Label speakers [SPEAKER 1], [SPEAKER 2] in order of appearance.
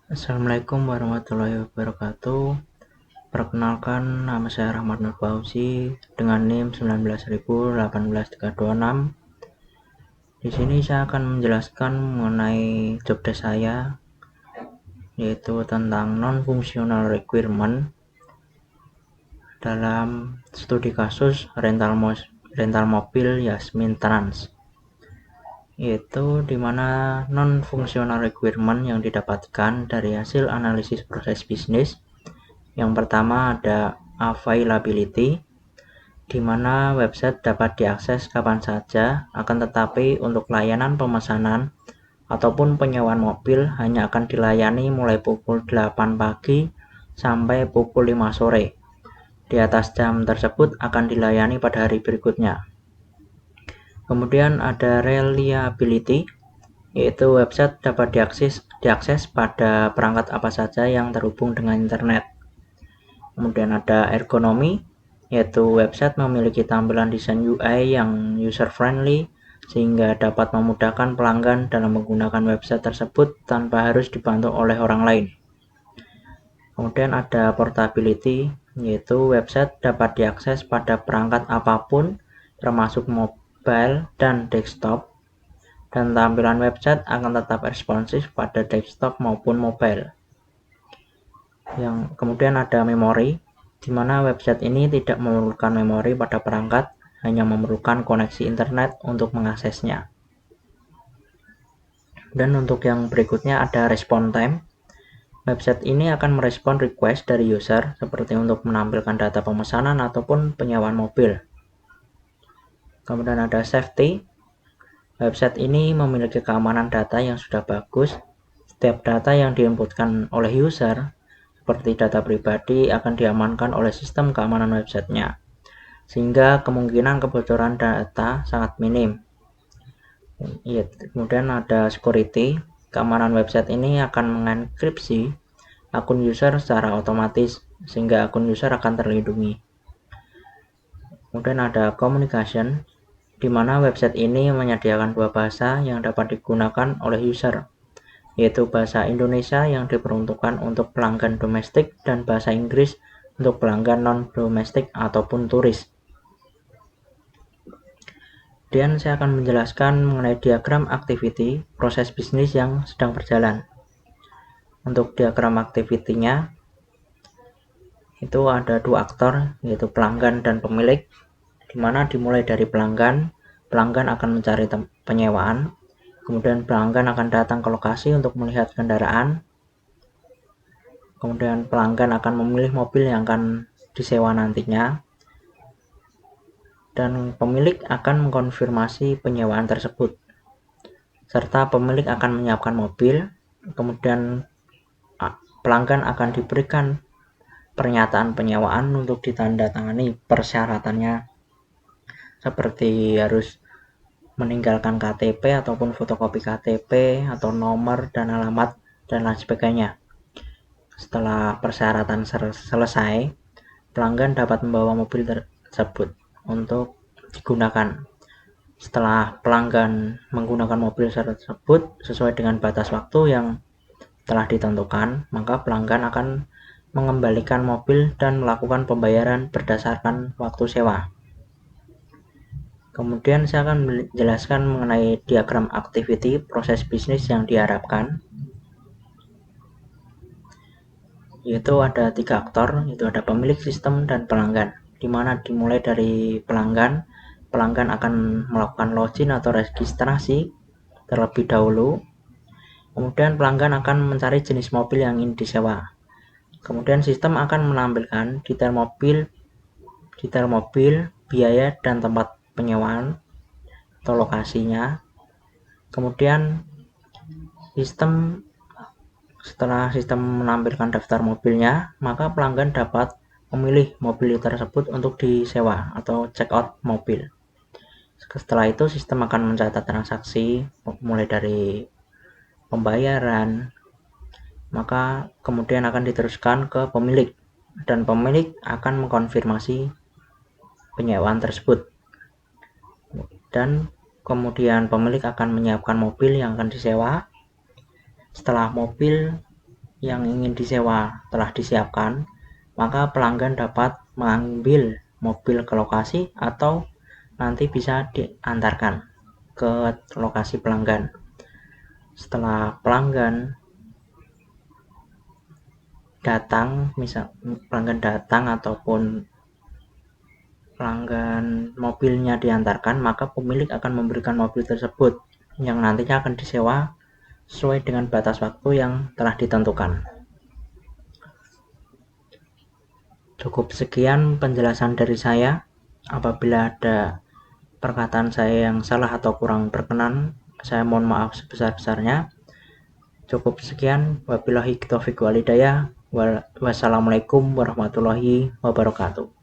[SPEAKER 1] Assalamualaikum warahmatullahi wabarakatuh. Perkenalkan, nama saya Rahmat Nur Fauzi dengan NIM 19.18326. Di sini saya akan menjelaskan mengenai job desk saya, yaitu tentang non-functional requirement dalam studi kasus rental mobil Yasmin Trans, yaitu dimana non-functional requirement yang didapatkan dari hasil analisis proses bisnis. Yang pertama ada availability, di mana website dapat diakses kapan saja, akan tetapi untuk layanan pemesanan ataupun penyewaan mobil hanya akan dilayani mulai pukul 8 pagi sampai pukul 5 sore. Di atas jam tersebut akan dilayani pada hari berikutnya. Kemudian ada reliability, yaitu website dapat diakses pada perangkat apa saja yang terhubung dengan internet. Kemudian ada ergonomi, yaitu website memiliki tampilan desain UI yang user-friendly sehingga dapat memudahkan pelanggan dalam menggunakan website tersebut tanpa harus dibantu oleh orang lain. Kemudian ada portability, yaitu website dapat diakses pada perangkat apapun termasuk mobile dan desktop, dan tampilan website akan tetap responsif pada desktop maupun mobile. Kemudian ada memori, di mana website ini tidak memerlukan memori pada perangkat, hanya memerlukan koneksi internet untuk mengaksesnya. Dan untuk yang berikutnya ada response time. Website ini akan merespon request dari user seperti untuk menampilkan data pemesanan ataupun penyewaan mobil. Kemudian ada safety. Website ini memiliki keamanan data yang sudah bagus. Setiap data yang diinputkan oleh user seperti data pribadi akan diamankan oleh sistem keamanan websitenya, sehingga kemungkinan kebocoran data sangat minim. Kemudian ada security. Keamanan website ini akan mengenkripsi akun user secara otomatis, sehingga akun user akan terlindungi. Kemudian ada communication, di mana website ini menyediakan dua bahasa yang dapat digunakan oleh user, yaitu bahasa Indonesia yang diperuntukkan untuk pelanggan domestik dan bahasa Inggris untuk pelanggan non-domestik ataupun turis. Kemudian saya akan menjelaskan mengenai diagram activity proses bisnis yang sedang berjalan. Untuk diagram activity-nya itu ada dua aktor, yaitu pelanggan dan pemilik, di mana dimulai dari pelanggan akan mencari penyewaan. Kemudian pelanggan akan datang ke lokasi untuk melihat kendaraan. Kemudian pelanggan akan memilih mobil yang akan disewa nantinya. Dan pemilik akan mengkonfirmasi penyewaan tersebut. Serta pemilik akan menyiapkan mobil. Kemudian pelanggan akan diberikan pernyataan penyewaan untuk ditandatangani persyaratannya, seperti harus meninggalkan KTP ataupun fotokopi KTP atau nomor dan alamat dan lain sebagainya. Setelah persyaratan selesai, pelanggan dapat membawa mobil tersebut untuk digunakan. Setelah pelanggan menggunakan mobil tersebut sesuai dengan batas waktu yang telah ditentukan, maka pelanggan akan mengembalikan mobil dan melakukan pembayaran berdasarkan waktu sewa. Kemudian saya akan menjelaskan mengenai diagram activity proses bisnis yang diharapkan, yaitu ada tiga aktor, yaitu ada pemilik sistem dan pelanggan, di mana dimulai dari pelanggan akan melakukan login atau registrasi terlebih dahulu. Kemudian pelanggan akan mencari jenis mobil yang ingin disewa. Kemudian sistem akan menampilkan detail mobil, biaya dan tempat penyewaan atau lokasinya. Kemudian setelah sistem menampilkan daftar mobilnya, maka pelanggan dapat memilih mobil tersebut untuk disewa atau check out mobil. Setelah itu sistem akan mencatat transaksi mulai dari pembayaran, maka kemudian akan diteruskan ke pemilik, dan pemilik akan mengkonfirmasi penyewaan tersebut. Dan kemudian pemilik akan menyiapkan mobil yang akan disewa. Setelah mobil yang ingin disewa telah disiapkan, maka pelanggan dapat mengambil mobil ke lokasi atau nanti bisa diantarkan ke lokasi pelanggan. Setelah pelanggan datang, misal pelanggan datang ataupun pelanggan mobilnya diantarkan, maka pemilik akan memberikan mobil tersebut yang nantinya akan disewa sesuai dengan batas waktu yang telah ditentukan. Cukup sekian penjelasan dari saya. Apabila ada perkataan saya yang salah atau kurang berkenan, saya mohon maaf sebesar-besarnya. Cukup sekian. Wabillahi taufiq wal hidayah. Wassalamualaikum warahmatullahi wabarakatuh.